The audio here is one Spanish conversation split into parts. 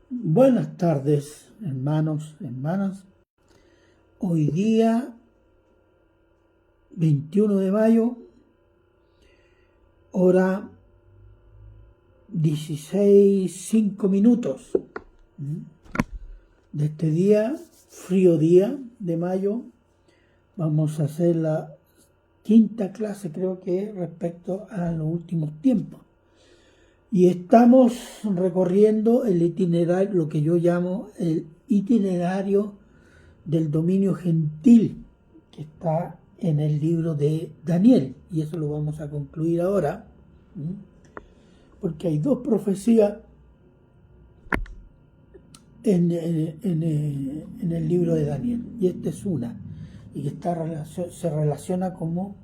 Buenas tardes, hermanos, hermanas. Hoy día, 21 de mayo, hora 16:05 de este día, frío día de mayo. Vamos a hacer la quinta clase, creo que respecto a los últimos tiempos. Y estamos recorriendo el itinerario, lo que yo llamo el itinerario del dominio gentil, que está en el libro de Daniel. Y eso lo vamos a concluir ahora, porque hay dos profecías en el libro de Daniel. Y esta es una, y que se relaciona como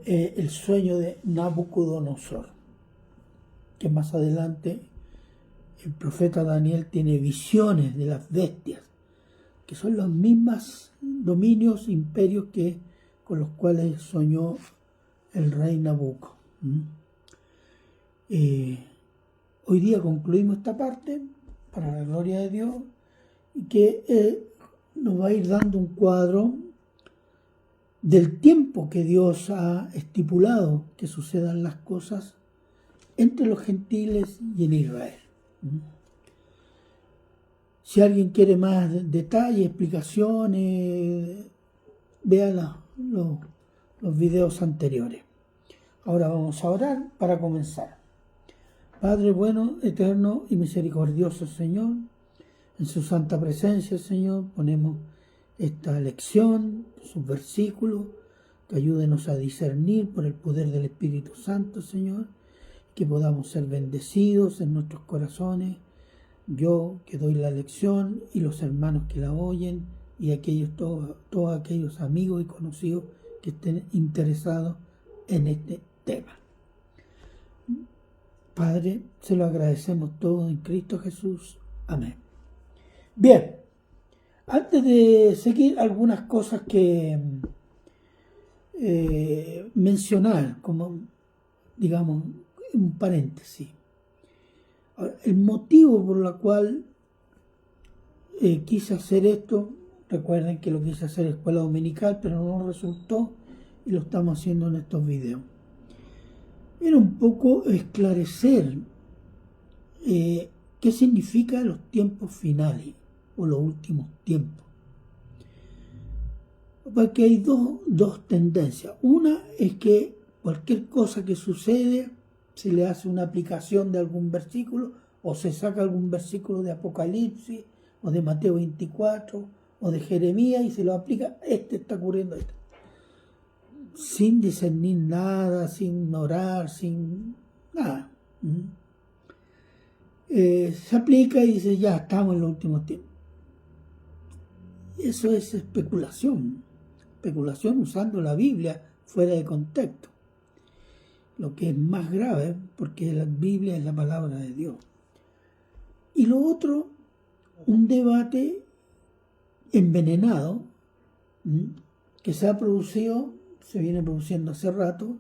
el sueño de Nabucodonosor, que más adelante el profeta Daniel tiene visiones de las bestias, que son los mismos dominios, imperios con los cuales soñó el rey Nabucco. Hoy día concluimos esta parte, para la gloria de Dios, y que nos va a ir dando un cuadro del tiempo que Dios ha estipulado que sucedan las cosas entre los gentiles y en Israel. Si alguien quiere más detalles, explicaciones, vea los videos anteriores. Ahora vamos a orar para comenzar. Padre bueno, eterno y misericordioso Señor, en su santa presencia, Señor, ponemos esta lección, sus versículos, que ayúdenos a discernir por el poder del Espíritu Santo, Señor, que podamos ser bendecidos en nuestros corazones, yo que doy la lección y los hermanos que la oyen y todos aquellos amigos y conocidos que estén interesados en este tema. Padre, se lo agradecemos todo en Cristo Jesús. Amén. Bien, antes de seguir, algunas cosas que mencionar, como digamos, un paréntesis. Ahora, el motivo por el cual quise hacer esto, recuerden que lo quise hacer en escuela dominical, pero no resultó y lo estamos haciendo en estos videos. Era un poco esclarecer qué significa los tiempos finales o los últimos tiempos. Porque hay dos tendencias. Una es que cualquier cosa que sucede, se le hace una aplicación de algún versículo, o se saca algún versículo de Apocalipsis, o de Mateo 24, o de Jeremías, y se lo aplica, está ocurriendo esto. Sin discernir nada, sin orar, sin nada. Se aplica y dice, ya estamos en los últimos tiempos. Eso es especulación usando la Biblia fuera de contexto. Lo que es más grave, porque la Biblia es la palabra de Dios. Y lo otro, un debate envenenado que se viene produciendo hace rato,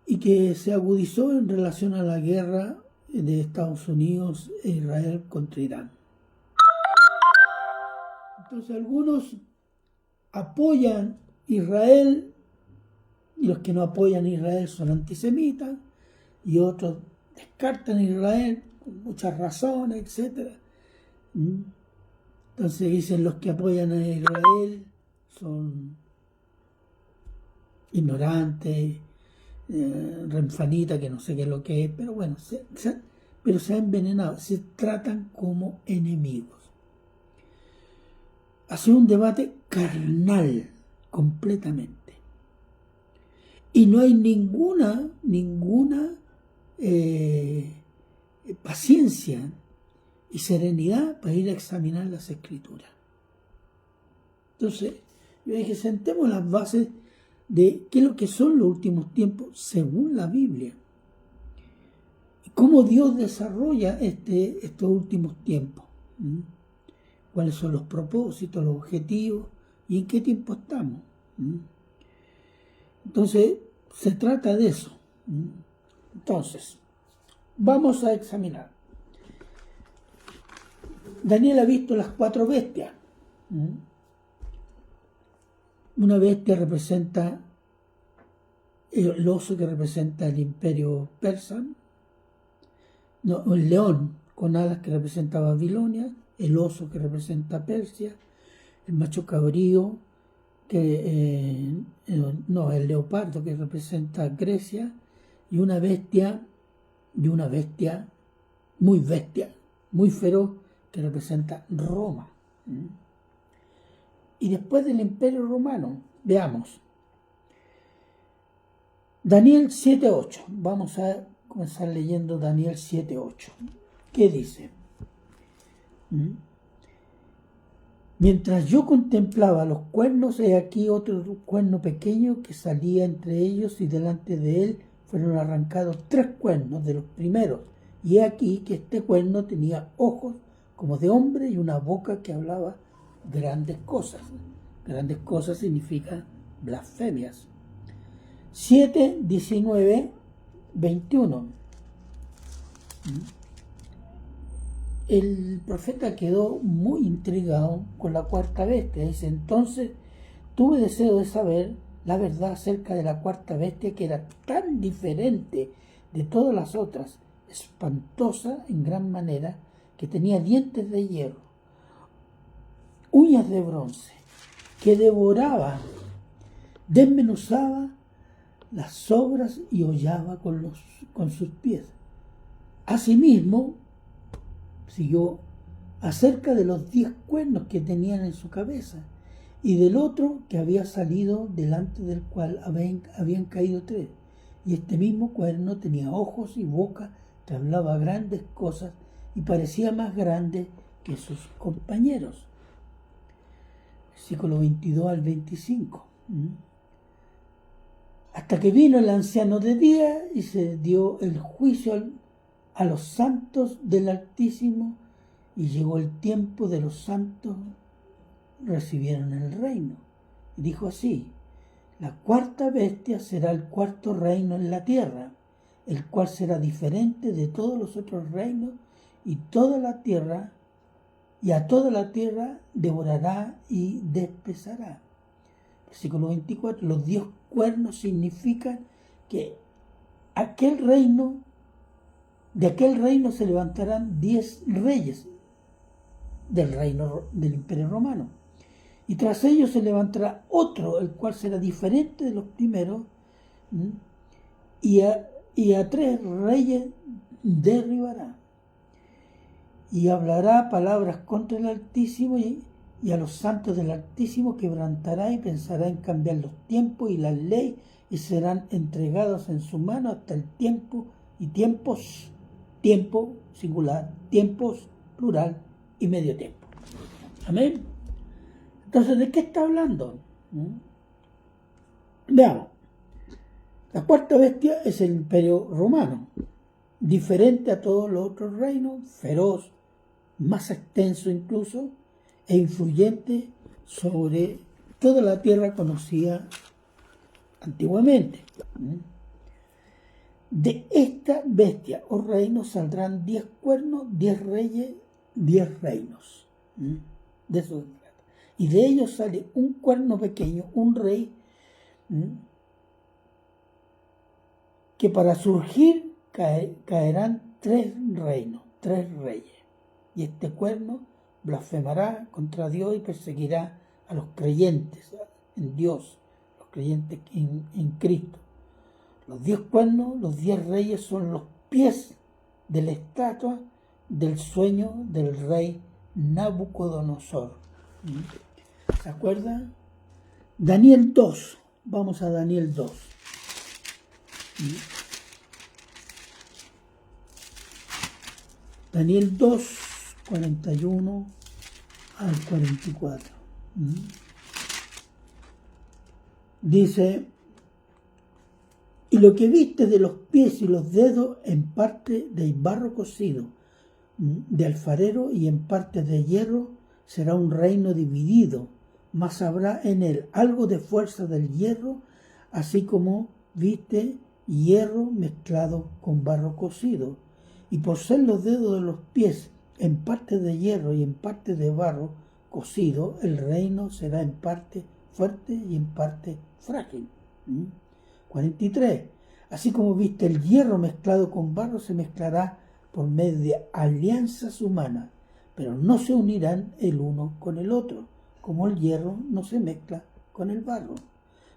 y que se agudizó en relación a la guerra de Estados Unidos e Israel contra Irán. Entonces algunos apoyan Israel, y los que no apoyan a Israel son antisemitas, y otros descartan a Israel con muchas razones, etc. Entonces dicen, los que apoyan a Israel son ignorantes, renfanitas, que no sé qué es lo que es, pero bueno, pero se han envenenado, se tratan como enemigos. Ha sido un debate carnal completamente. Y no hay ninguna paciencia y serenidad para ir a examinar las Escrituras. Entonces, yo dije, sentemos las bases de qué es lo que son los últimos tiempos según la Biblia. Y cómo Dios desarrolla estos últimos tiempos. Cuáles son los propósitos, los objetivos y en qué tiempo estamos. Entonces, se trata de eso. Entonces, vamos a examinar. Daniel ha visto las 4 bestias. Una bestia representa el oso, que representa el imperio persa, no, el león con alas, que representa Babilonia, el oso, que representa Persia, el macho cabrío, el leopardo, que representa Grecia, y una bestia muy feroz, que representa Roma. Y después del Imperio Romano, veamos. Daniel 7:8. Vamos a comenzar leyendo Daniel 7:8. ¿Qué dice? Mientras yo contemplaba los cuernos, he aquí otro cuerno pequeño que salía entre ellos, y delante de él fueron arrancados 3 cuernos de los primeros. Y he aquí que este cuerno tenía ojos como de hombre y una boca que hablaba grandes cosas. Grandes cosas significa blasfemias. 7, 19, 21. El profeta quedó muy intrigado con la 4ª bestia. Dice: entonces tuve deseo de saber la verdad acerca de la 4ª bestia, que era tan diferente de todas las otras, espantosa en gran manera, que tenía dientes de hierro, uñas de bronce, que devoraba, desmenuzaba las sobras y hollaba con sus pies. Asimismo, siguió acerca de los 10 cuernos que tenían en su cabeza, y del otro que había salido, delante del cual habían caído 3. Y este mismo cuerno tenía ojos y boca que hablaba grandes cosas, y parecía más grande que sus compañeros. Versículo 22 al 25. Hasta que vino el anciano de día y se dio el juicio a los santos del Altísimo, y llegó el tiempo de los santos recibieron el reino. Y dijo así: la 4ª bestia será el 4º reino en la tierra, el cual será diferente de todos los otros reinos, y a toda la tierra devorará y despezará. Versículo 24. Los 10 cuernos significan que de aquel reino se levantarán 10 reyes del reino del Imperio Romano, y tras ellos se levantará otro, el cual será diferente de los primeros, y a 3 reyes derribará, y hablará palabras contra el Altísimo, y a los santos del Altísimo quebrantará, y pensará en cambiar los tiempos y la ley, y serán entregados en su mano hasta el tiempo y tiempos, tiempo singular, tiempos plural y medio tiempo. Amén. Entonces, ¿de qué está hablando? Veamos. La 4ª bestia es el Imperio Romano, diferente a todos los otros reinos, feroz, más extenso incluso, e influyente sobre toda la tierra conocida antiguamente. De esta bestia o reino saldrán 10 cuernos, 10 reyes, 10 reinos. De eso se trata. Y de ellos sale un cuerno pequeño, un rey, que para surgir caerán 3 reinos, 3 reyes. Y este cuerno blasfemará contra Dios y perseguirá a los creyentes en Dios, los creyentes en Cristo. Los 10 cuernos, los 10 reyes, son los pies de la estatua del sueño del rey Nabucodonosor. ¿Se acuerdan? Daniel 2. Vamos a Daniel 2. Daniel 2, 41 al 44. Dice: y lo que viste de los pies y los dedos, en parte de barro cocido de alfarero y en parte de hierro, será un reino dividido, mas habrá en él algo de fuerza del hierro, así como viste hierro mezclado con barro cocido. Y por ser los dedos de los pies en parte de hierro y en parte de barro cocido, el reino será en parte fuerte y en parte frágil. 43. Así como viste el hierro mezclado con barro, se mezclará por medio de alianzas humanas, pero no se unirán el uno con el otro, como el hierro no se mezcla con el barro.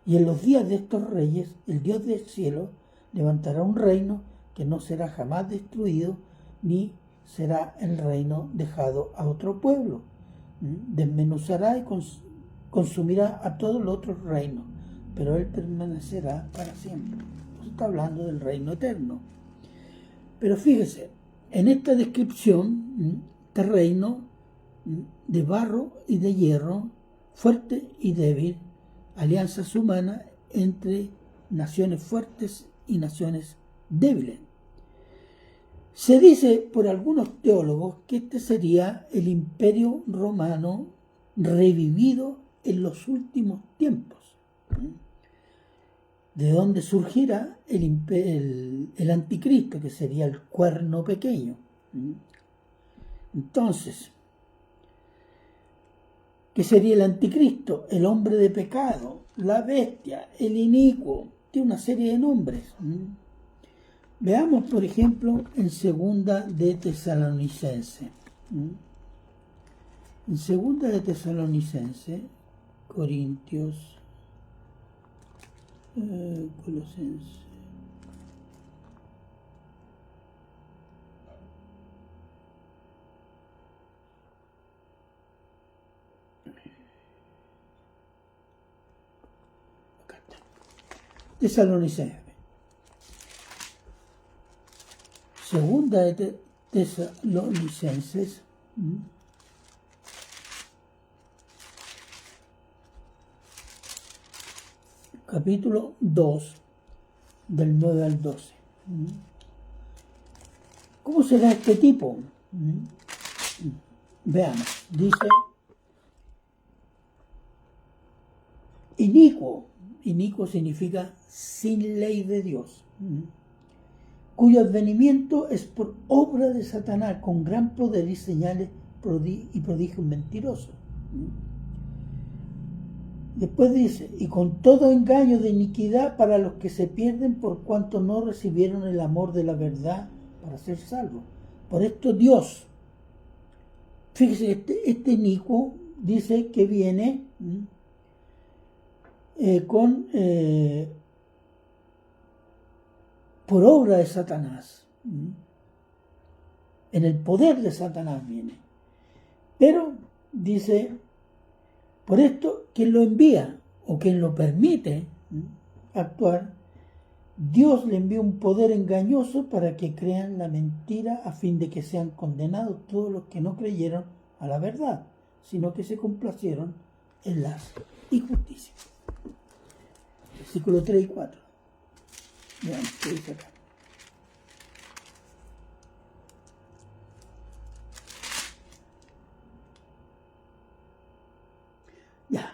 Y en los días de estos reyes, el Dios del cielo levantará un reino que no será jamás destruido, ni será el reino dejado a otro pueblo. Desmenuzará y consumirá a todos los otros reinos, pero él permanecerá para siempre. Está hablando del reino eterno. Pero fíjese, en esta descripción, este reino de barro y de hierro, fuerte y débil, alianzas humanas entre naciones fuertes y naciones débiles. Se dice por algunos teólogos que este sería el imperio romano revivido en los últimos tiempos, de donde surgirá el anticristo, que sería el cuerno pequeño. Entonces, ¿qué sería el anticristo? El hombre de pecado, la bestia, el inicuo, tiene una serie de nombres. Veamos, por ejemplo, en Segunda de Tesalonicense. En Segunda de Tesalonicense, Corintios, Colosenses. Acá está. Tesalonicenses. Segunda de Tesalonicenses. Capítulo 2, del 9 al 12. ¿Cómo será este tipo? Veamos, dice inicuo. Inicuo significa sin ley de Dios, cuyo advenimiento es por obra de Satanás, con gran poder y señales y prodigios mentirosos. Después dice, y con todo engaño de iniquidad para los que se pierden por cuanto no recibieron el amor de la verdad para ser salvos. Por esto Dios, fíjese, este inicuo dice que viene por obra de Satanás. En el poder de Satanás viene. Pero dice, por esto, quien lo envía o quien lo permite actuar, Dios le envía un poder engañoso para que crean la mentira, a fin de que sean condenados todos los que no creyeron a la verdad, sino que se complacieron en las injusticias. Versículos 3 y 4. Veamos qué dice acá. Ya.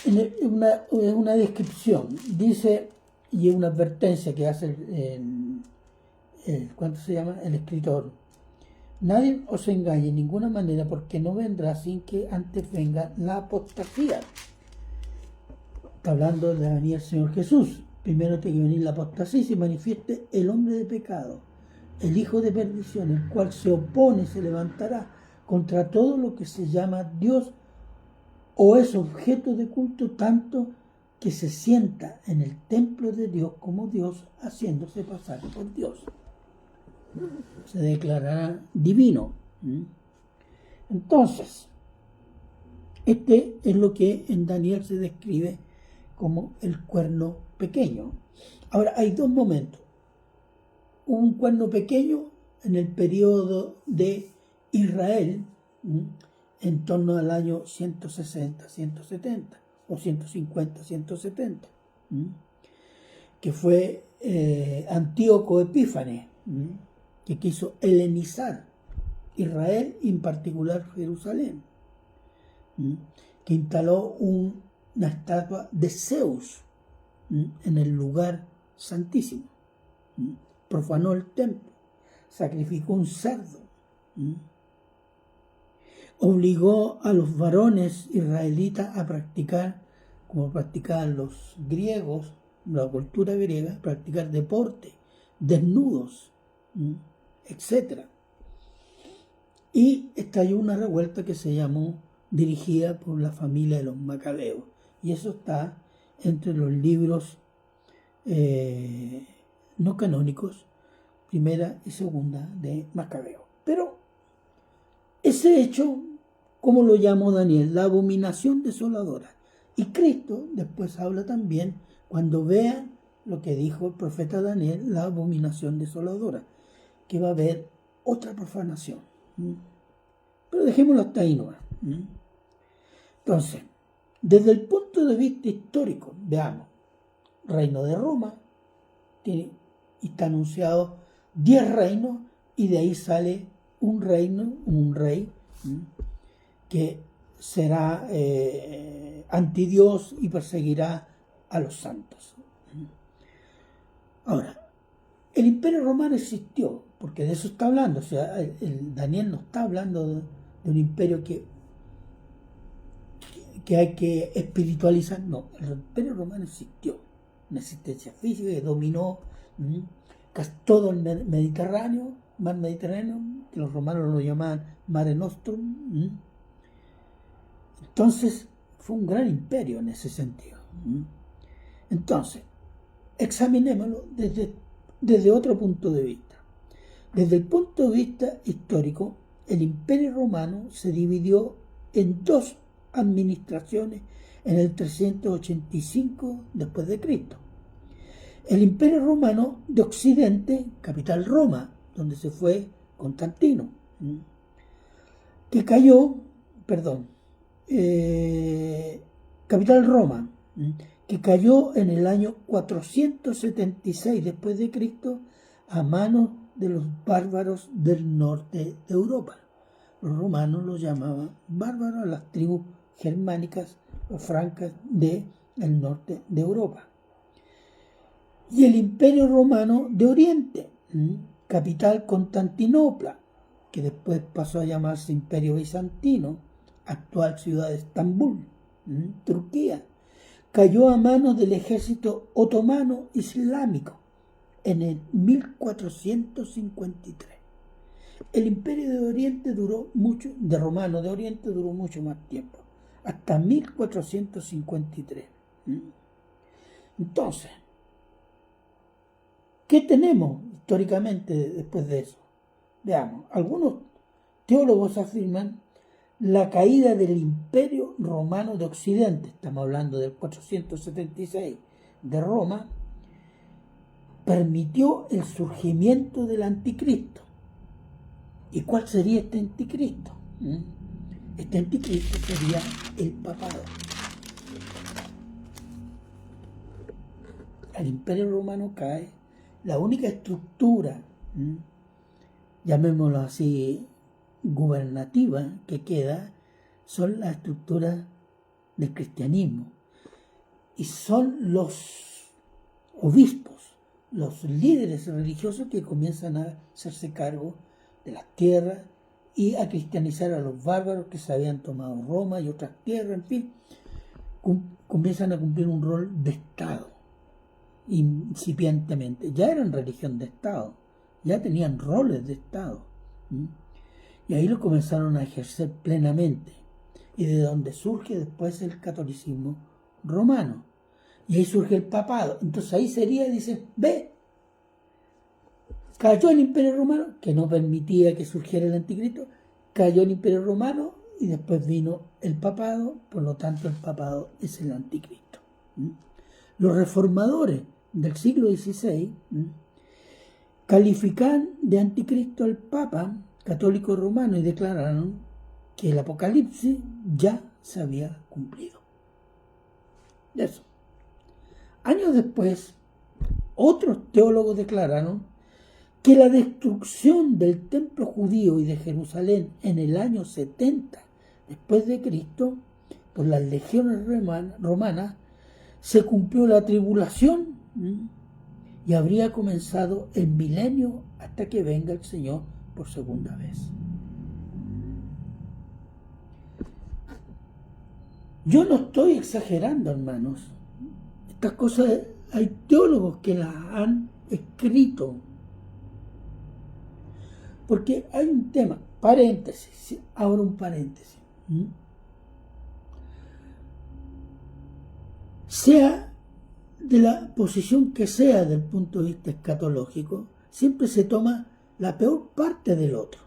En una descripción dice, y es una advertencia que hace ¿cuánto se llama? El escritor. Nadie os engañe en ninguna manera, porque no vendrá sin que antes venga la apostasía. Está hablando de la venida del Señor Jesús. Primero tiene que venir la apostasía y se manifieste el hombre de pecado, el hijo de perdición, el cual se opone, se levantará contra todo lo que se llama Dios o es objeto de culto, tanto que se sienta en el templo de Dios como Dios, haciéndose pasar por Dios. Se declarará divino. Entonces, este es lo que en Daniel se describe como el cuerno pequeño. Ahora, hay dos momentos. Un cuerno pequeño en el periodo de Israel, en torno al año 160, 170, o 150, 170, que fue Antíoco Epífanes, que quiso helenizar Israel y en particular Jerusalén, que instaló una estatua de Zeus en el lugar santísimo, profanó el templo, sacrificó un cerdo, Obligó a los varones israelitas a practicar, como practicaban los griegos, la cultura griega, practicar deporte, desnudos, etc. Y estalló una revuelta que se llamó, dirigida por la familia de los Macabeos. Y eso está entre los libros no canónicos, primera y segunda de Macabeo. Pero ese hecho, como lo llamó Daniel, la abominación desoladora. Y Cristo después habla también, cuando vean lo que dijo el profeta Daniel, la abominación desoladora, que va a haber otra profanación. Pero dejémoslo hasta ahí nomás. Entonces, desde el punto de vista histórico, veamos, reino de Roma, y está anunciado 10 reinos, y de ahí sale un reino, un rey, que será antidios y perseguirá a los santos. Ahora, el Imperio Romano existió, porque de eso está hablando. O sea, Daniel no está hablando de un imperio que hay que espiritualizar. No, el Imperio Romano existió. Una existencia física que dominó casi todo el Mediterráneo, mar Mediterráneo, que los romanos lo llamaban Mare Nostrum. Entonces, fue un gran imperio en ese sentido. Entonces, examinémoslo desde otro punto de vista. Desde el punto de vista histórico, el Imperio Romano se dividió en 2 administraciones en el 385 después de Cristo. El Imperio Romano de Occidente, capital Roma, donde se fue Constantino, que cayó, capital Roma, que cayó en el año 476 después de Cristo a manos de los bárbaros del norte de Europa. Los romanos los llamaban bárbaros a las tribus germánicas o francas del norte de Europa. Y el Imperio Romano de Oriente, capital Constantinopla, que después pasó a llamarse Imperio Bizantino, actual ciudad de Estambul, Turquía, cayó a manos del ejército otomano islámico en el 1453. El Imperio de Oriente Romano de Oriente duró mucho más tiempo, hasta 1453. Entonces, ¿qué tenemos históricamente después de eso? Veamos, algunos teólogos afirman la caída del Imperio Romano de Occidente, estamos hablando del 476 de Roma, permitió el surgimiento del anticristo. ¿Y cuál sería este anticristo? Este anticristo sería el papado. Al Imperio Romano cae, la única estructura, llamémoslo así, gubernativa que queda, son las estructuras del cristianismo. Y son los obispos, los líderes religiosos que comienzan a hacerse cargo de las tierras y a cristianizar a los bárbaros que se habían tomado Roma y otras tierras, en fin, comienzan a cumplir un rol de Estado, incipientemente. Ya eran religión de Estado, ya tenían roles de Estado, y ahí lo comenzaron a ejercer plenamente, y de donde surge después el catolicismo romano, y ahí surge el papado. Entonces ahí sería, dicen, ve, cayó el Imperio Romano, que no permitía que surgiera el anticristo, cayó el Imperio Romano y después vino el papado, por lo tanto el papado es el anticristo. Los reformadores del siglo XVI califican de anticristo al Papa católico romano y declararon que el Apocalipsis ya se había cumplido. Eso. Años después, otros teólogos declararon que la destrucción del templo judío y de Jerusalén en el año 70 después de Cristo por las legiones romanas se cumplió la tribulación y habría comenzado el milenio hasta que venga el Señor por segunda vez. Yo no estoy exagerando, hermanos. Estas cosas hay teólogos que las han escrito. Porque hay un tema, paréntesis, abro un paréntesis. Sea de la posición que sea del punto de vista escatológico, siempre se toma la peor parte del otro.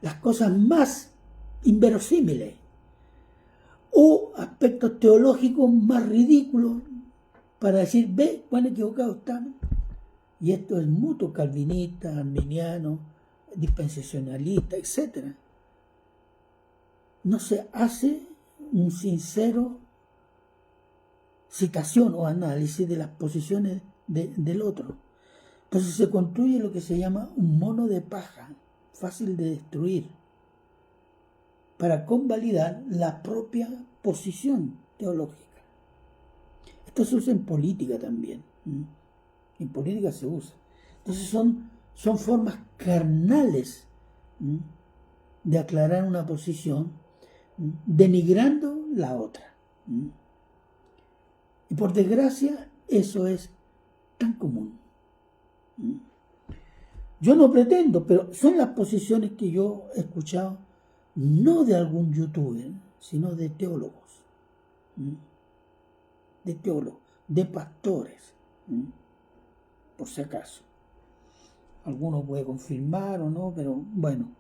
Las cosas más inverosímiles o aspectos teológicos más ridículos para decir, ve cuán equivocados estamos. Y esto es mutuo calvinista, arminiano, dispensacionalista, etc. No se hace un sincero citación o análisis de las posiciones del otro. Entonces se construye lo que se llama un mono de paja, fácil de destruir, para convalidar la propia posición teológica. Esto se usa en política también. En política se usa. Entonces son formas carnales de aclarar una posición, denigrando la otra. Y por desgracia, eso es tan común. Yo no pretendo, pero son las posiciones que yo he escuchado, no de algún youtuber, sino de teólogos. De teólogos, de pastores. Por si acaso. Alguno puede confirmar o no, pero bueno.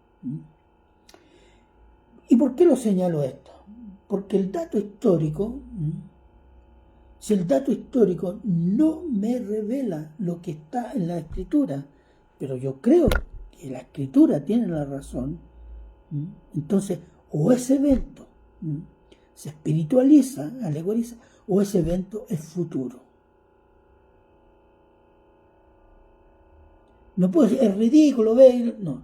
¿Y por qué lo señalo esto? Porque el dato histórico, si el dato histórico no me revela lo que está en la escritura, pero yo creo que la escritura tiene la razón, entonces o ese evento se espiritualiza, alegoriza, o ese evento es futuro. No puedo decir, es ridículo, no.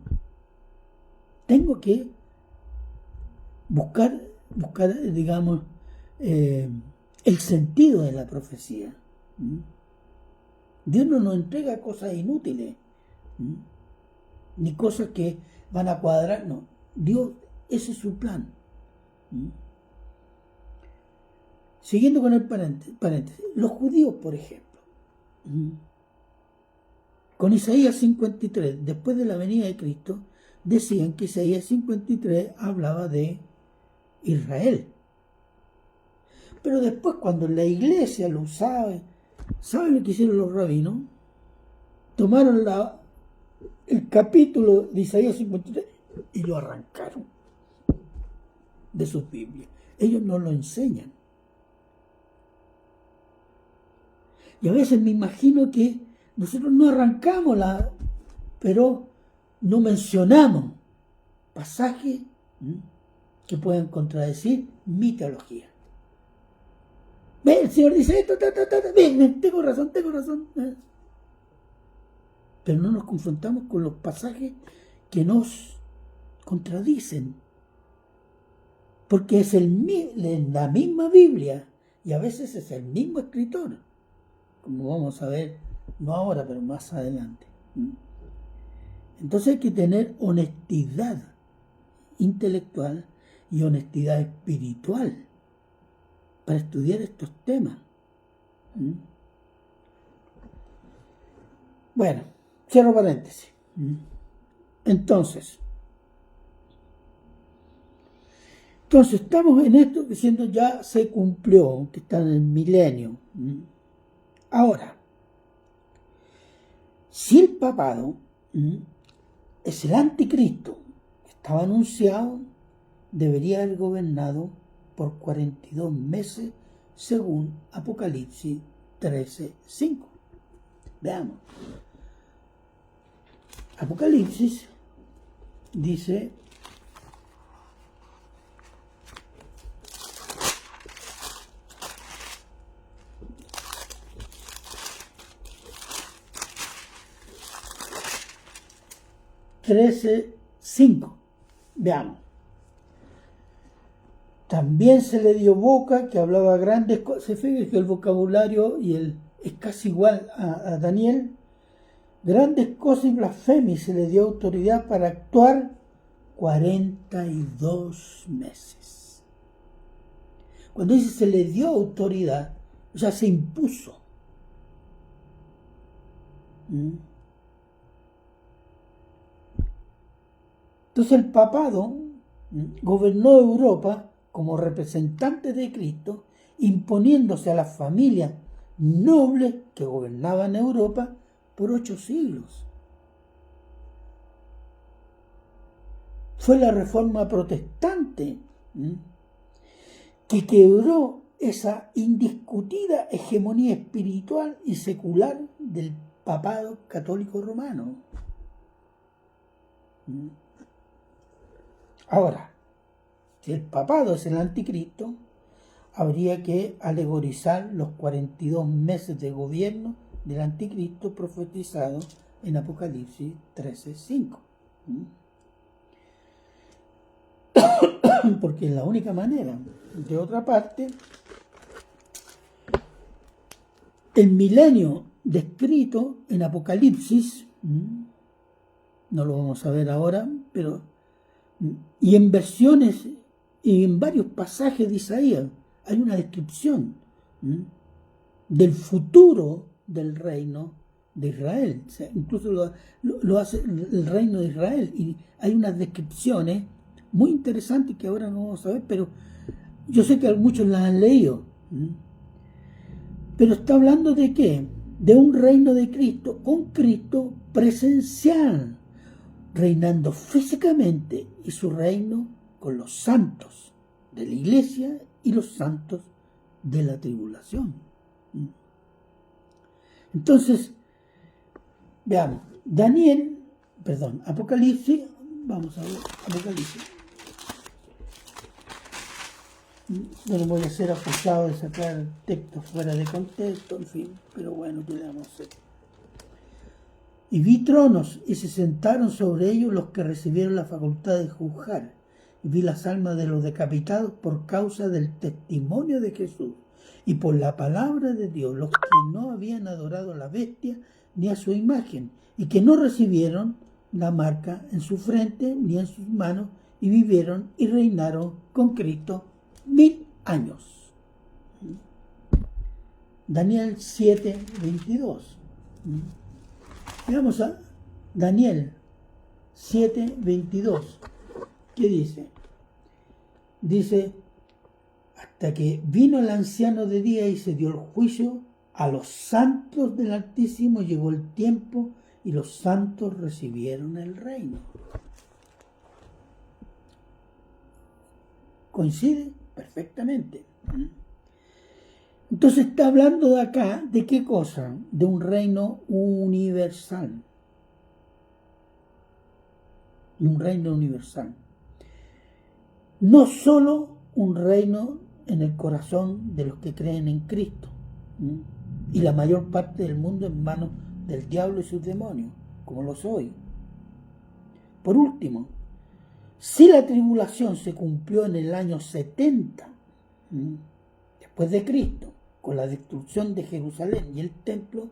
Tengo que buscar, digamos, el sentido de la profecía. Dios no nos entrega cosas inútiles, ni cosas que van a cuadrar, no. Dios, ese es su plan. Siguiendo con el paréntesis, los judíos, por ejemplo, con Isaías 53, después de la venida de Cristo, decían que Isaías 53 hablaba de Israel. Pero después, cuando la iglesia lo usaba, ¿saben lo que hicieron los rabinos? Tomaron el capítulo de Isaías 53 y lo arrancaron de sus Biblias. Ellos no lo enseñan. Y a veces me imagino que nosotros no arrancamos pero no mencionamos pasajes que puedan contradecir mi teología. Ve, el Señor dice esto, bien, tengo razón. Pero no nos confrontamos con los pasajes que nos contradicen. Porque es la misma Biblia y a veces es el mismo escritor. Como vamos a ver, no ahora, pero más adelante. Entonces hay que tener honestidad intelectual y honestidad espiritual para estudiar estos temas. Bueno, cierro paréntesis. Entonces estamos en esto diciendo ya se cumplió, que está en el milenio. Ahora, si el papado es el anticristo que estaba anunciado, debería haber gobernado por 42 meses según Apocalipsis 13:5. Veamos. Apocalipsis dice: (13:5). Veamos. También se le dio boca que hablaba grandes cosas. Se fija que el vocabulario es casi igual a Daniel. Grandes cosas y blasfemias. Se le dio autoridad para actuar 42 meses. Cuando dice se le dio autoridad, o sea, se impuso. Entonces el papado gobernó Europa como representante de Cristo, imponiéndose a las familias nobles que gobernaban Europa por 8 siglos. Fue la Reforma Protestante que quebró esa indiscutida hegemonía espiritual y secular del papado católico romano. Ahora, si el papado es el anticristo, habría que alegorizar los 42 meses de gobierno del anticristo profetizado en Apocalipsis 13:5. Porque es la única manera. De otra parte, el milenio descrito en Apocalipsis, no lo vamos a ver ahora, pero y en versiones y en varios pasajes de Isaías hay una descripción del futuro del reino de Israel. O sea, incluso lo hace el reino de Israel, y hay unas descripciones muy interesantes que ahora no vamos a ver, pero yo sé que muchos las han leído. Pero está hablando de qué? De un reino de Cristo, con Cristo presencial, reinando físicamente, y su reino con los santos de la iglesia y los santos de la tribulación. Entonces, veamos, Apocalipsis, vamos a ver, Apocalipsis. No le voy a ser acusado de sacar textos fuera de contexto, en fin, pero bueno, ¿qué le vamos a hacer? Y vi tronos, y se sentaron sobre ellos los que recibieron la facultad de juzgar. Y vi las almas de los decapitados por causa del testimonio de Jesús y por la palabra de Dios, los que no habían adorado a la bestia ni a su imagen, y que no recibieron la marca en su frente ni en sus manos, y vivieron y reinaron con Cristo 1000 años. Daniel 7:22. Veamos a Daniel 7:22. ¿Qué dice? Dice, hasta que vino el anciano de día y se dio el juicio a los santos del Altísimo, llegó el tiempo y los santos recibieron el reino. ¿Coincide? Perfectamente. Entonces está hablando de acá, ¿de qué cosa? De un reino universal. De un reino universal. No solo un reino en el corazón de los que creen en Cristo, y la mayor parte del mundo en manos del diablo y sus demonios, como lo soy. Por último, si la tribulación se cumplió en el año 70, después de Cristo, con la destrucción de Jerusalén y el templo,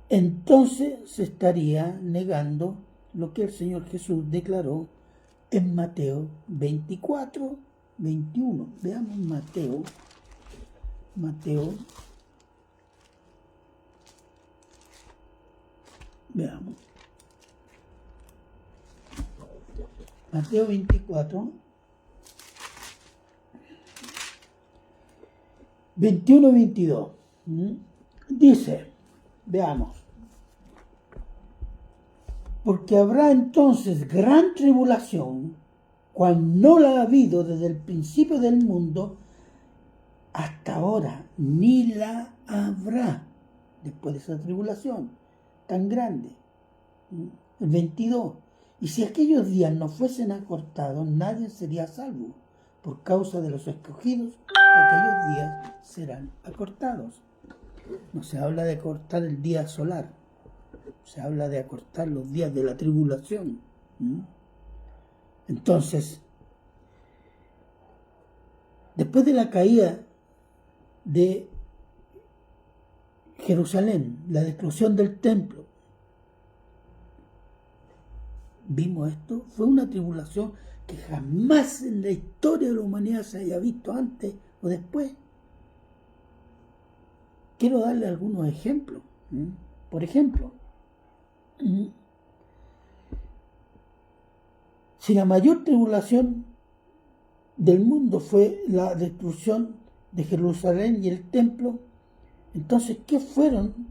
entonces se estaría negando lo que el Señor Jesús declaró en Mateo 24:21. Veamos Mateo. Veamos. Mateo 24, 21-22. Dice, veamos, porque habrá entonces gran tribulación, cual no la ha habido desde el principio del mundo hasta ahora, ni la habrá después de esa tribulación tan grande. El 22. Y si aquellos días no fuesen acortados, nadie sería salvo. Por causa de los escogidos, aquellos días serán acortados. No se habla de acortar el día solar, se habla de acortar los días de la tribulación. Entonces, después de la caída de Jerusalén, la destrucción del templo, vimos esto, fue una tribulación que jamás en la historia de la humanidad se haya visto antes o después. Quiero darle algunos ejemplos. Por ejemplo, si la mayor tribulación del mundo fue la destrucción de Jerusalén y el templo, entonces, ¿qué fueron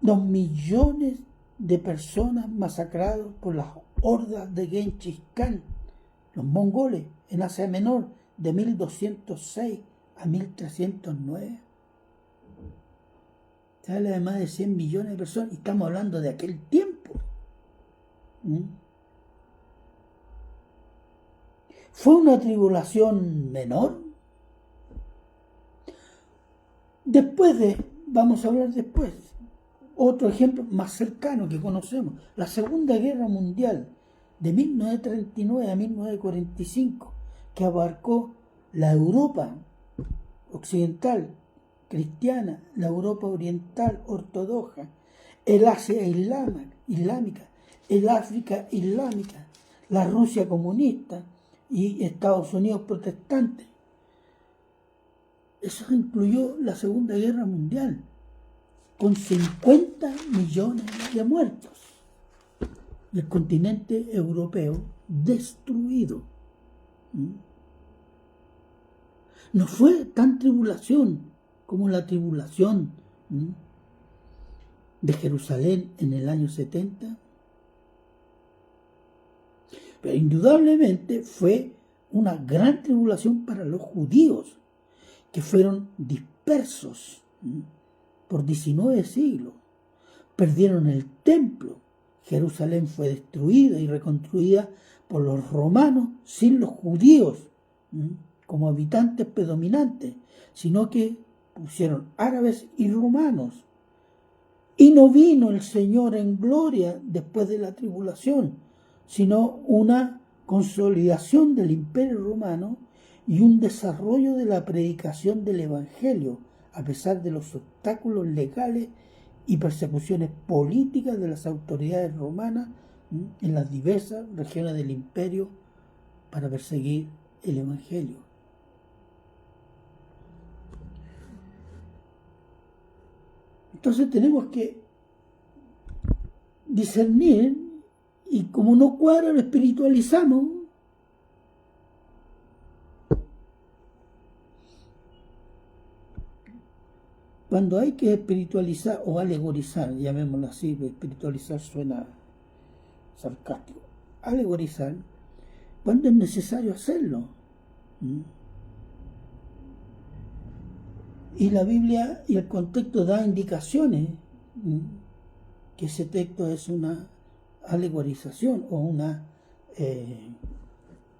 los millones de personas masacrados por las hordas de Genghis Khan, los mongoles, en Asia Menor, de 1206 a 1309? Se habla de más de 100 millones de personas y estamos hablando de aquel tiempo. ¿Fue una tribulación menor? Vamos a hablar después, otro ejemplo más cercano que conocemos, la Segunda Guerra Mundial de 1939 a 1945, que abarcó la Europa occidental cristiana, la Europa oriental ortodoxa, el Asia islámica, el África islámica, la Rusia comunista y Estados Unidos protestante. Eso incluyó la Segunda Guerra Mundial, con 50 millones de muertos. Y el continente europeo destruido. No fue tan tribulación como la tribulación de Jerusalén en el año 70. Pero indudablemente fue una gran tribulación para los judíos, que fueron dispersos por 19 siglos. Perdieron el templo. Jerusalén fue destruida y reconstruida por los romanos sin los judíos como habitantes predominantes, sino que pusieron árabes y romanos. Y no vino el Señor en gloria después de la tribulación, sino una consolidación del Imperio Romano y un desarrollo de la predicación del Evangelio, a pesar de los obstáculos legales y persecuciones políticas de las autoridades romanas en las diversas regiones del imperio para perseguir el Evangelio. Entonces tenemos que discernir, y como no cuadra, lo espiritualizamos. Cuando hay que espiritualizar o alegorizar, llamémoslo así, espiritualizar suena sarcástico, alegorizar, cuando es necesario hacerlo. Y la Biblia y el contexto da indicaciones que ese texto es una alegorización o una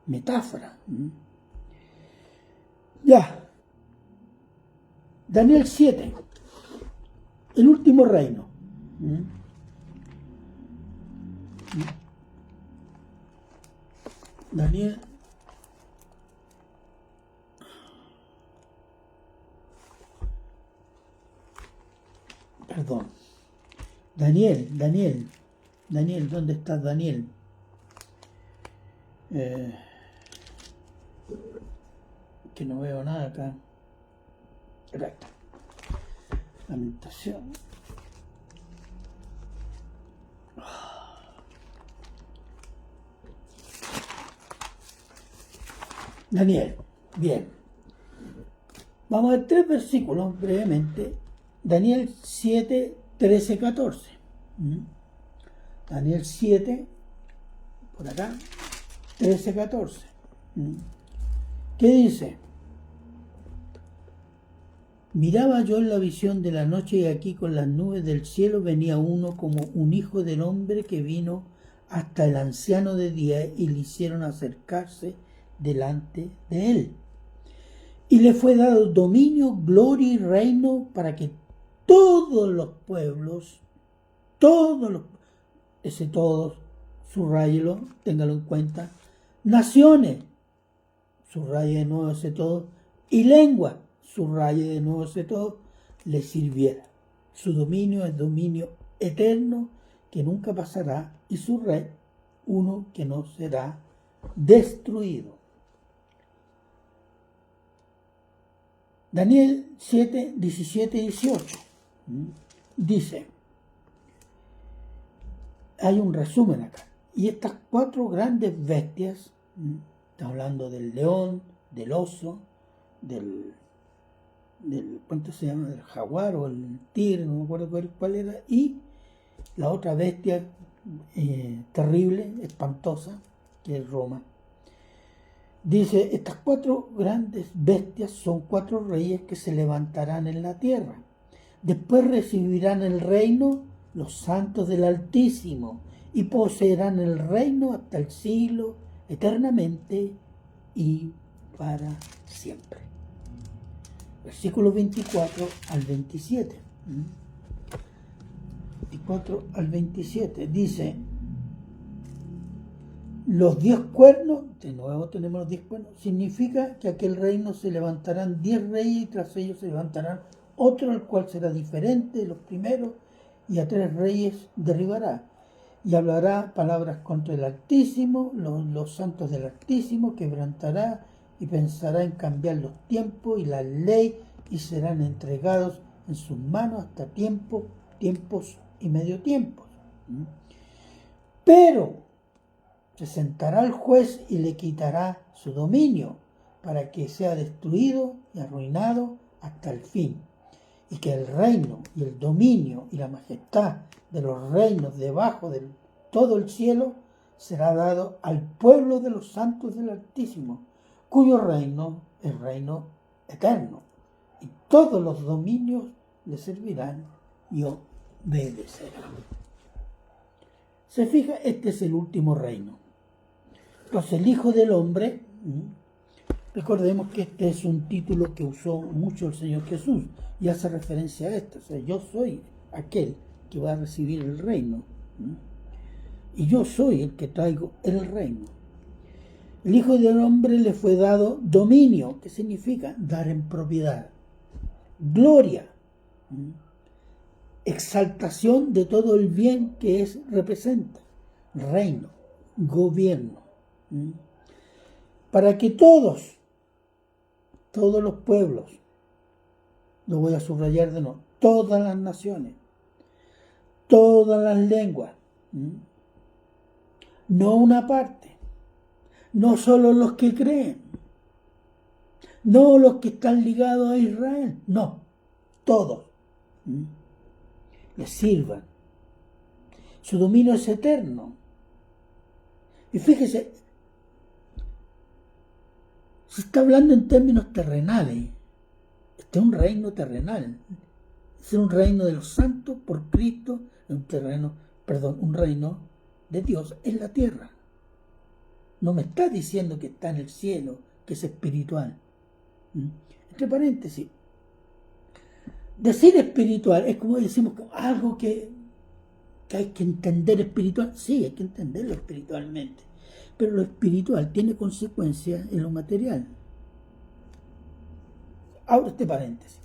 metáfora. Ya. Daniel 7, el último reino. Daniel Daniel, ¿dónde estás, Daniel? Que no veo nada acá. Correcto. Lamentación. Daniel, bien. Vamos a ver 3 versículos brevemente. Daniel 7, 13, 14. Daniel 7, por acá, 13, 14. ¿Qué dice? Miraba yo en la visión de la noche y aquí con las nubes del cielo venía uno como un hijo del hombre que vino hasta el anciano de día y le hicieron acercarse delante de él. Y le fue dado dominio, gloria y reino para que todos los pueblos, ese todos, subráyelo, téngalo en cuenta, naciones, subraye de nuevo ese todo, y lengua, subraye de nuevo ese todo, le sirviera. Su dominio es dominio eterno que nunca pasará y su rey, uno que no será destruido. Daniel 7, 17 y 18. Dice, hay un resumen acá. Y estas 4 grandes bestias, está hablando del león, del oso, del ¿cuánto se llama? Del jaguar o el tigre, no me acuerdo cuál era, y la otra bestia terrible, espantosa, que es Roma. Dice, estas 4 grandes bestias son 4 reyes que se levantarán en la tierra. Después recibirán el reino los santos del Altísimo y poseerán el reino hasta el siglo, eternamente y para siempre. Versículos 24 al 27. 24 al 27 dice, los 10 cuernos, de nuevo tenemos los 10 cuernos, significa que aquel reino se levantarán 10 reyes y tras ellos se levantarán otro, el cual será diferente de los primeros, y a 3 reyes derribará. Y hablará palabras contra el Altísimo, los santos del Altísimo, quebrantará y pensará en cambiar los tiempos y la ley, y serán entregados en sus manos hasta tiempos y medio tiempos. Pero se sentará el juez y le quitará su dominio, para que sea destruido y arruinado hasta el fin, y que el reino y el dominio y la majestad de los reinos debajo de todo el cielo será dado al pueblo de los santos del Altísimo, cuyo reino es reino eterno, y todos los dominios le servirán y obedecerán. Se fija, este es el último reino. Entonces el Hijo del Hombre, recordemos que este es un título que usó mucho el Señor Jesús y hace referencia a esto. O sea, yo soy aquel que va a recibir el reino. Y yo soy el que traigo el reino. El Hijo del Hombre le fue dado dominio, que significa dar en propiedad, gloria, exaltación de todo el bien que representa, reino, gobierno, para que todos los pueblos, lo voy a subrayar de nuevo, todas las naciones, todas las lenguas, no una parte, no solo los que creen, no los que están ligados a Israel, no, todos les sirvan. Su dominio es eterno. Y fíjese, se está hablando en términos terrenales. Este es un reino terrenal. Es un reino de los santos por Cristo, un reino de Dios en la tierra. No me está diciendo que está en el cielo, que es espiritual. Entre paréntesis, decir espiritual es como decimos algo que hay que entender espiritual. Sí, hay que entenderlo espiritualmente, pero lo espiritual tiene consecuencias en lo material. Abro este paréntesis.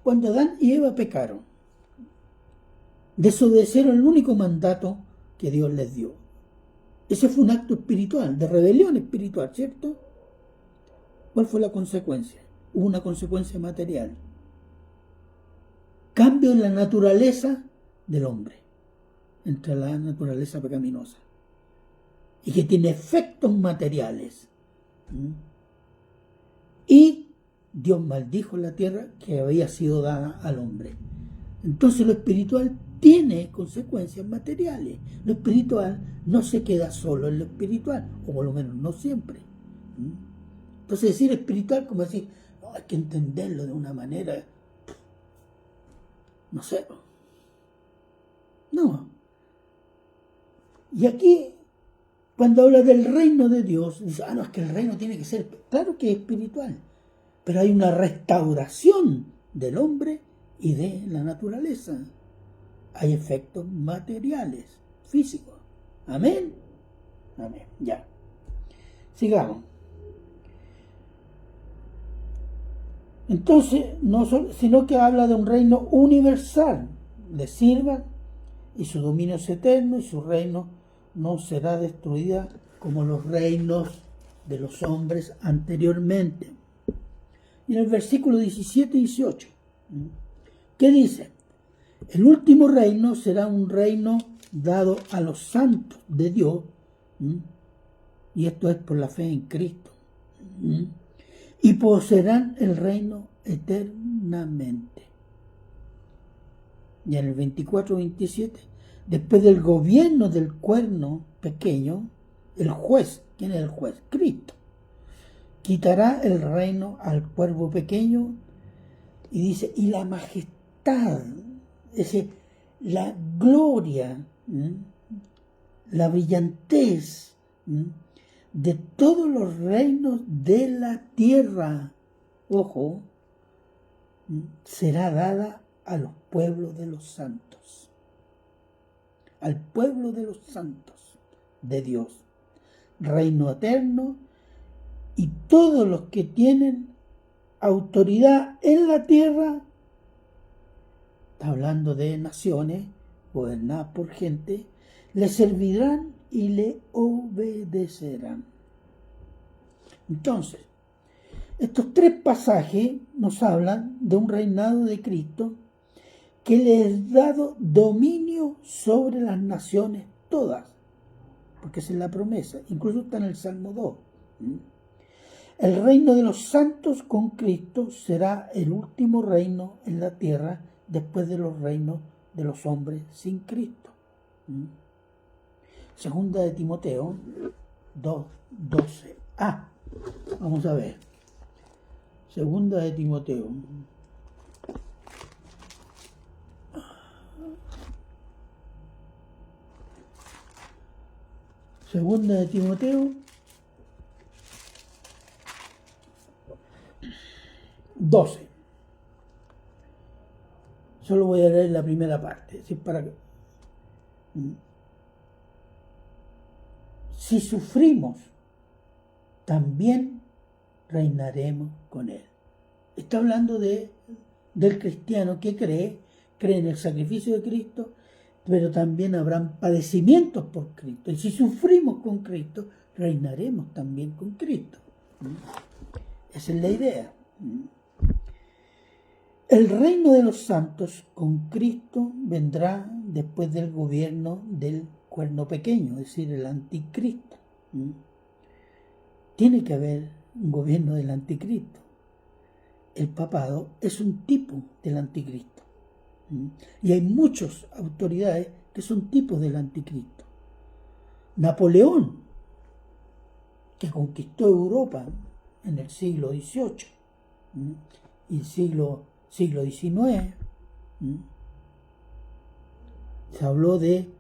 Cuando Adán y Eva pecaron, desobedecieron el único mandato que Dios les dio. Ese fue un acto espiritual, de rebelión espiritual, ¿cierto? ¿Cuál fue la consecuencia? Hubo una consecuencia material. Cambio en la naturaleza del hombre, entre la naturaleza pecaminosa, y que tiene efectos materiales. Y Dios maldijo la tierra que había sido dada al hombre. Entonces lo espiritual tiene consecuencias materiales. Lo espiritual no se queda solo en lo espiritual, o por lo menos no siempre. Entonces decir espiritual como decir, no, hay que entenderlo de una manera, no sé. No. Y aquí, cuando habla del reino de Dios, dice, no, es que el reino tiene que ser, claro que es espiritual, pero hay una restauración del hombre y de la naturaleza. Hay efectos materiales, físicos. Amén. Amén. Ya. Sigamos. Entonces, sino que habla de un reino universal. Le sirva y su dominio es eterno y su reino no será destruida como los reinos de los hombres anteriormente. Y en el versículo 17 y 18, ¿qué dice? El último reino será un reino dado a los santos de Dios, y esto es por la fe en Cristo, y poseerán el reino eternamente. Y en el 24-27, después del gobierno del cuerno pequeño, el juez, ¿quién es el juez? Cristo. Quitará el reino al cuervo pequeño y dice, y la majestad, es decir, la gloria, la brillantez de todos los reinos de la tierra, ojo, será dada a los pueblos de los santos, al pueblo de los santos de Dios, reino eterno, y todos los que tienen autoridad en la tierra, está hablando de naciones gobernadas por gente, le servirán y le obedecerán. Entonces, estos tres pasajes nos hablan de un reinado de Cristo que le es dado dominio sobre las naciones todas, porque esa es la promesa, incluso está en el Salmo 2. El reino de los santos con Cristo será el último reino en la tierra después de los reinos de los hombres sin Cristo. Segunda de Timoteo 2:12. Vamos a ver. Segunda de Timoteo. Segunda de Timoteo 12. Solo voy a leer la primera parte, ¿sí? Para que... Si sufrimos, también reinaremos con él. Está hablando del cristiano que cree en el sacrificio de Cristo, pero también habrán padecimientos por Cristo. Y si sufrimos con Cristo, reinaremos también con Cristo. Esa es la idea. El reino de los santos con Cristo vendrá después del gobierno del cuerno pequeño, es decir, el anticristo. Tiene que haber un gobierno del anticristo. El papado es un tipo del anticristo. Y hay muchas autoridades que son tipos del anticristo. Napoleón, que conquistó Europa en el siglo XVIII y siglo XIX, se habló de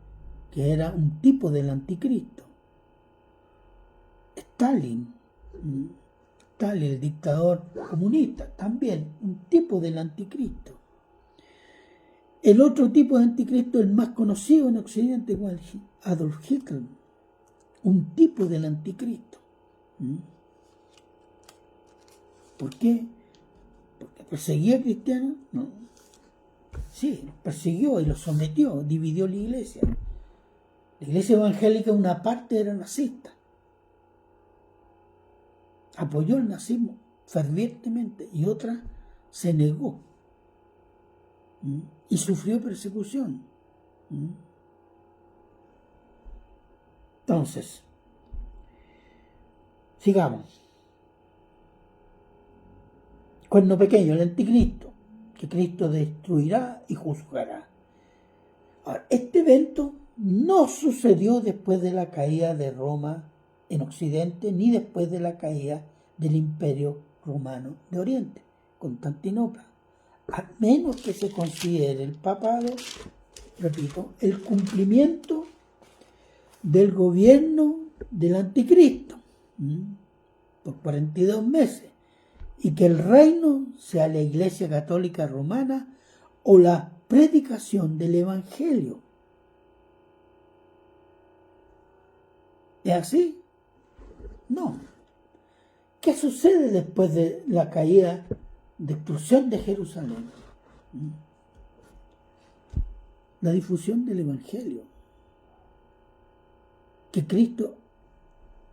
que era un tipo del anticristo. Stalin, el dictador comunista, también un tipo del anticristo. El otro tipo de anticristo, el más conocido en Occidente, igual Adolf Hitler, un tipo del anticristo. ¿Por qué? ¿Porque perseguía a cristianos? No. Sí, los persiguió y los sometió, dividió la iglesia. La iglesia evangélica, una parte era nazista. Apoyó el nazismo fervientemente y otra se negó y sufrió persecución. Entonces, sigamos. Cuerno pequeño, el anticristo, que Cristo destruirá y juzgará. Ahora, este evento no sucedió después de la caída de Roma en Occidente, ni después de la caída del Imperio Romano de Oriente, Constantinopla, a menos que se considere el papado, repito, el cumplimiento del gobierno del anticristo por 42 meses, y que el reino sea la Iglesia Católica Romana o la predicación del Evangelio. ¿Es así? No. ¿Qué sucede después de la caída, destrucción de Jerusalén? La difusión del Evangelio, que Cristo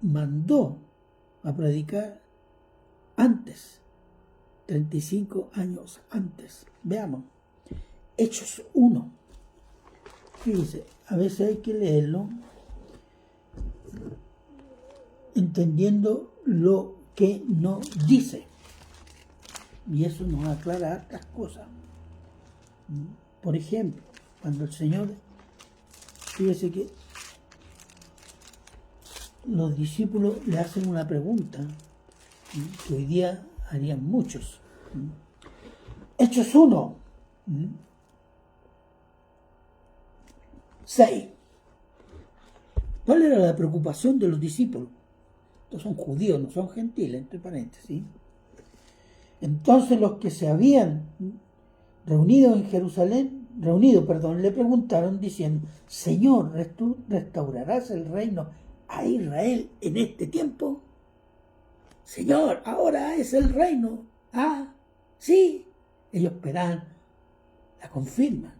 mandó a predicar antes 35 años antes. Veamos. Hechos 1. Fíjense, a veces hay que leerlo entendiendo lo que nos dice. Y eso nos aclara hartas cosas. Por ejemplo, cuando el Señor, fíjese que los discípulos le hacen una pregunta que hoy día harían muchos. Hechos 1, 6. ¿Cuál era la preocupación de los discípulos? Estos son judíos, no son gentiles, entre paréntesis. Entonces los que se habían reunido en Jerusalén, le preguntaron diciendo: Señor, ¿restaurarás el reino a Israel en este tiempo? Señor, ahora es el reino. Ah, sí. Ellos esperaban la confirma.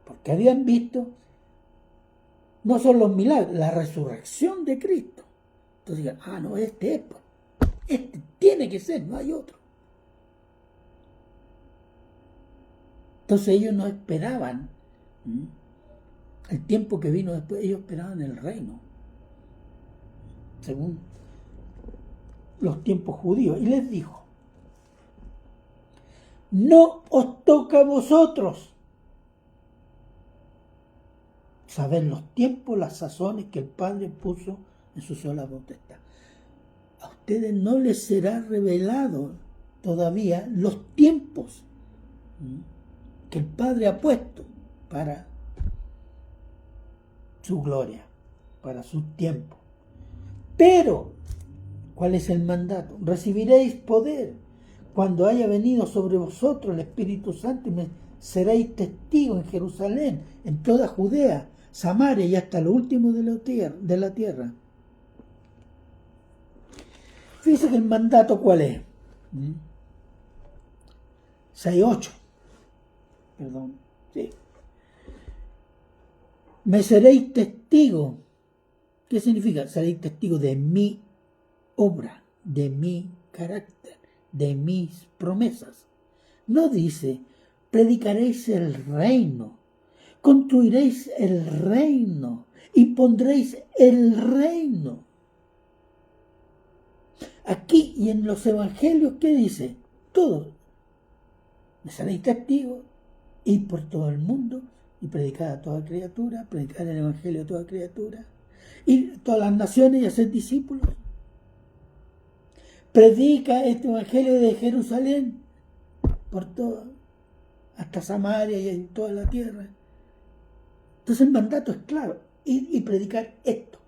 Porque habían visto no solo los milagros, la resurrección de Cristo. Entonces digan, no, este es, este tiene que ser, no hay otro. Entonces ellos no esperaban el tiempo que vino después, ellos esperaban el reino, según los tiempos judíos. Y les dijo: no os toca a vosotros saber los tiempos, las sazones que el Padre puso en su sola potestad. A ustedes no les será revelado todavía los tiempos que el Padre ha puesto para su gloria, para su tiempo. Pero, ¿cuál es el mandato? Recibiréis poder cuando haya venido sobre vosotros el Espíritu Santo y me seréis testigos en Jerusalén, en toda Judea, Samaria y hasta lo último de la tierra. Fíjense que el mandato, ¿cuál es? 6:8. Perdón, sí. Me seréis testigo. ¿Qué significa? Seréis testigo de mi obra, de mi carácter, de mis promesas. No dice, predicaréis el reino, construiréis el reino y pondréis el reino. Aquí y en los evangelios, ¿qué dice? Todo. Me seréis testigos, ir por todo el mundo y predicar a toda criatura, predicar el evangelio a toda criatura, ir a todas las naciones y hacer discípulos. Predica este evangelio de Jerusalén por todo, hasta Samaria y en toda la tierra. Entonces el mandato es claro, ir y predicar esto.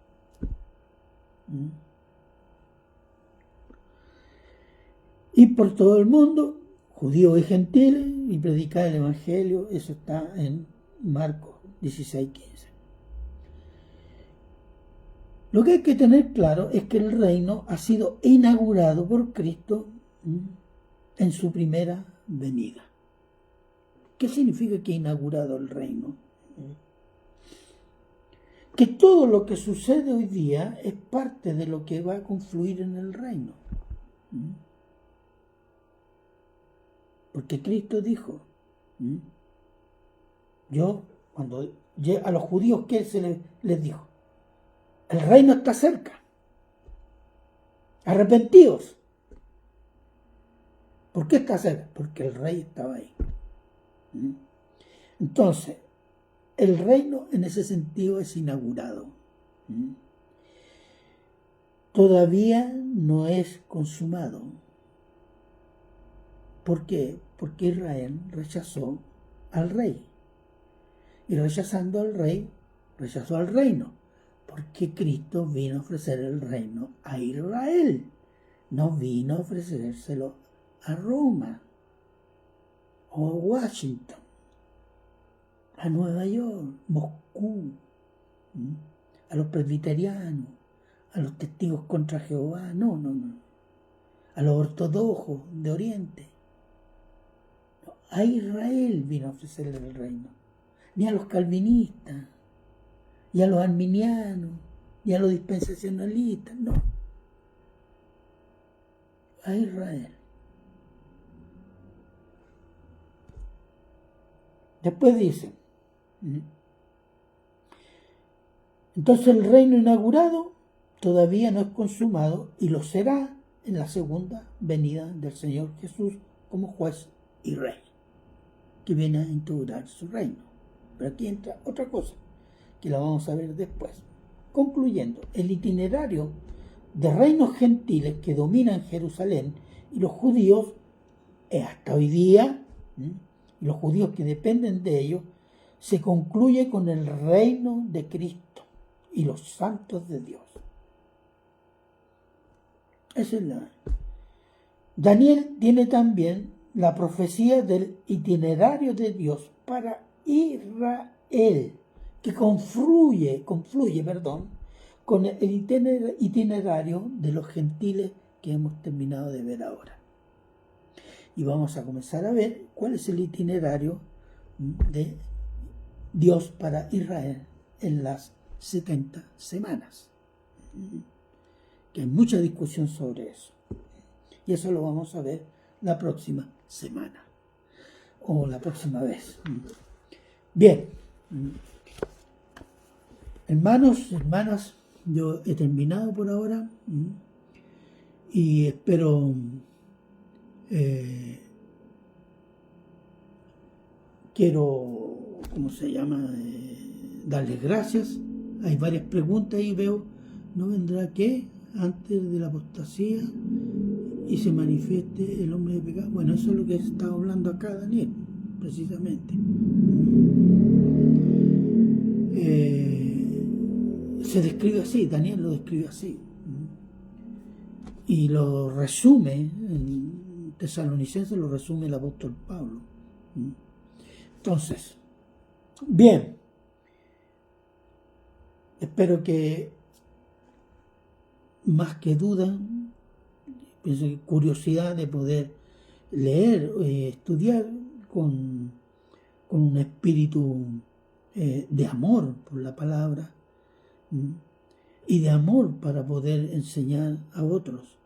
Ir por todo el mundo, judíos y gentiles, y predicar el evangelio. Eso está en Marcos 16:15. Lo que hay que tener claro es que el reino ha sido inaugurado por Cristo en su primera venida. ¿Qué significa que ha inaugurado el reino? Que todo lo que sucede hoy día es parte de lo que va a confluir en el reino. Porque Cristo dijo, cuando a los judíos, ¿qué se les dijo? El reino está cerca. Arrepentidos. ¿Por qué está cerca? Porque el rey estaba ahí. Entonces, el reino en ese sentido es inaugurado. Todavía no es consumado. ¿Por qué? Porque Israel rechazó al rey. Y rechazando al rey, rechazó al reino. Porque Cristo vino a ofrecer el reino a Israel. No vino a ofrecérselo a Roma o a Washington, a Nueva York, Moscú, a los presbiterianos, a los testigos contra Jehová. No. A los ortodoxos de Oriente. No, a Israel vino a ofrecerle el reino. Ni a los calvinistas, y a los arminianos, y a los dispensacionalistas, no. a Israel. Después dice, entonces el reino inaugurado todavía no es consumado y lo será en la segunda venida del Señor Jesús como juez y rey, que viene a inaugurar su reino. Pero aquí entra otra cosa, que la vamos a ver después. Concluyendo, el itinerario de reinos gentiles que dominan Jerusalén y los judíos, hasta hoy día, y los judíos que dependen de ellos, se concluye con el reino de Cristo y los santos de Dios. Esa es la... Daniel tiene también la profecía del itinerario de Dios para Israel, que confluye, con el itinerario de los gentiles que hemos terminado de ver ahora. Y vamos a comenzar a ver cuál es el itinerario de Dios para Israel en las 70 semanas. Que hay mucha discusión sobre eso. Y eso lo vamos a ver la próxima semana. O la próxima vez. Bien. Hermanos, hermanas, yo he terminado por ahora. Y espero... quiero, darles gracias. Hay varias preguntas ahí, veo. ¿No vendrá qué? Antes de la apostasía y se manifieste el hombre de pecado. Bueno, eso es lo que está hablando acá Daniel, precisamente. Se describe así, Daniel lo describe así. Y lo resume, en Tesalonicenses lo resume el apóstol Pablo. Entonces, bien, espero que más que duda, pienso que curiosidad de poder leer, estudiar con un espíritu de amor por la palabra y de amor para poder enseñar a otros.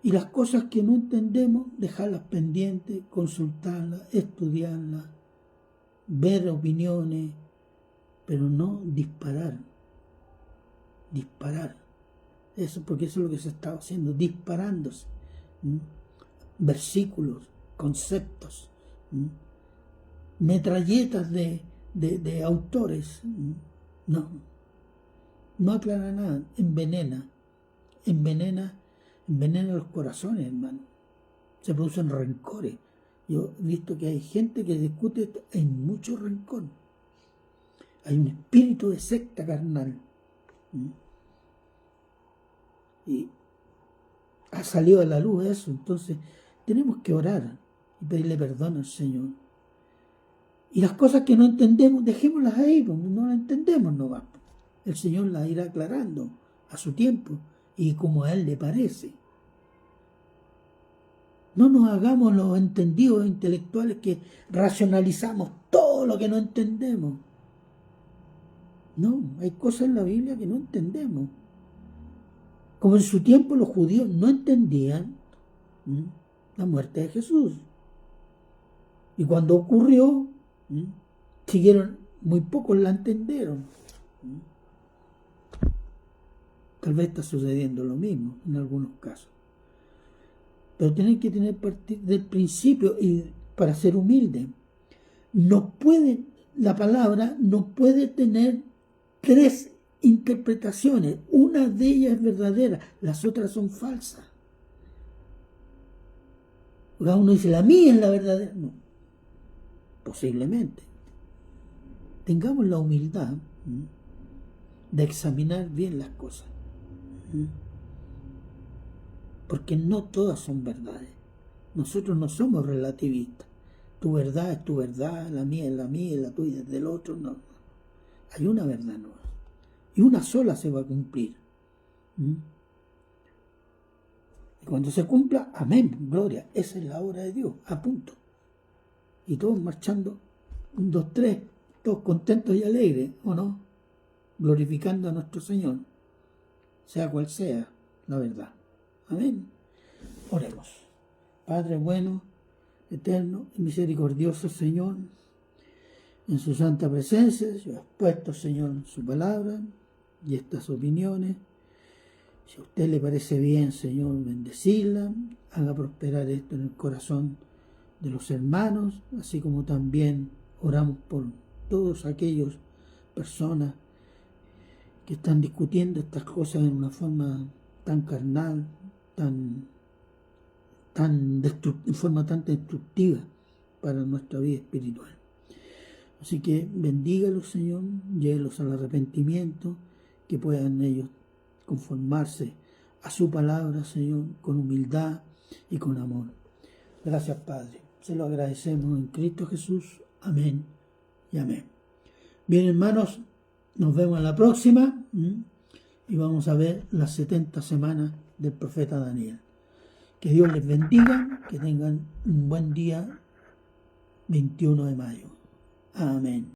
Y las cosas que no entendemos, dejarlas pendientes, consultarlas, estudiarlas, ver opiniones, pero no disparar. Eso, porque eso es lo que se está haciendo, disparándose. Versículos, conceptos, metralletas de autores. No aclara nada, envenena los corazones, hermano. Se producen rencores. Yo he visto que hay gente que discute esto, hay mucho rencor. Hay un espíritu de secta carnal. Y ha salido a la luz eso. Entonces tenemos que orar y pedirle perdón al Señor. Y las cosas que no entendemos, dejémoslas ahí, no las entendemos, no va. El Señor las irá aclarando a su tiempo y como a Él le parece. No nos hagamos los entendidos intelectuales que racionalizamos todo lo que no entendemos. No, hay cosas en la Biblia que no entendemos. Como en su tiempo los judíos no entendían la muerte de Jesús. Y cuando ocurrió, siguieron, muy pocos la entendieron. Tal vez está sucediendo lo mismo en algunos casos. Pero tienen que tener partir del principio y para ser humilde. La palabra no puede tener tres interpretaciones. Una de ellas es verdadera, las otras son falsas. Uno dice, la mía es la verdadera. No, posiblemente. Tengamos la humildad de examinar bien las cosas. Porque no todas son verdades. Nosotros no somos relativistas. Tu verdad es tu verdad, la mía es la mía y la tuya es del otro. No. Hay una verdad nueva. Y una sola se va a cumplir. Y cuando se cumpla, amén, gloria. Esa es la obra de Dios, a punto. Y todos marchando, 1, 2, 3, todos contentos y alegres, ¿o no? Glorificando a nuestro Señor, sea cual sea la verdad. Amén. Oremos. Padre bueno, eterno y misericordioso Señor, en su santa presencia, yo he expuesto, Señor, su palabra y estas opiniones. Si a usted le parece bien, Señor, bendecirla, haga prosperar esto en el corazón de los hermanos, así como también oramos por todos aquellos personas que están discutiendo estas cosas en una forma tan carnal, en forma tan destructiva para nuestra vida espiritual. Así que bendígalos, Señor, llévelos al arrepentimiento, que puedan ellos conformarse a su palabra, Señor, con humildad y con amor. Gracias, Padre. Se lo agradecemos en Cristo Jesús. Amén y amén. Bien, hermanos, nos vemos en la próxima y vamos a ver las 70 semanas del profeta Daniel. Que Dios les bendiga, que tengan un buen día 21 de mayo. Amén.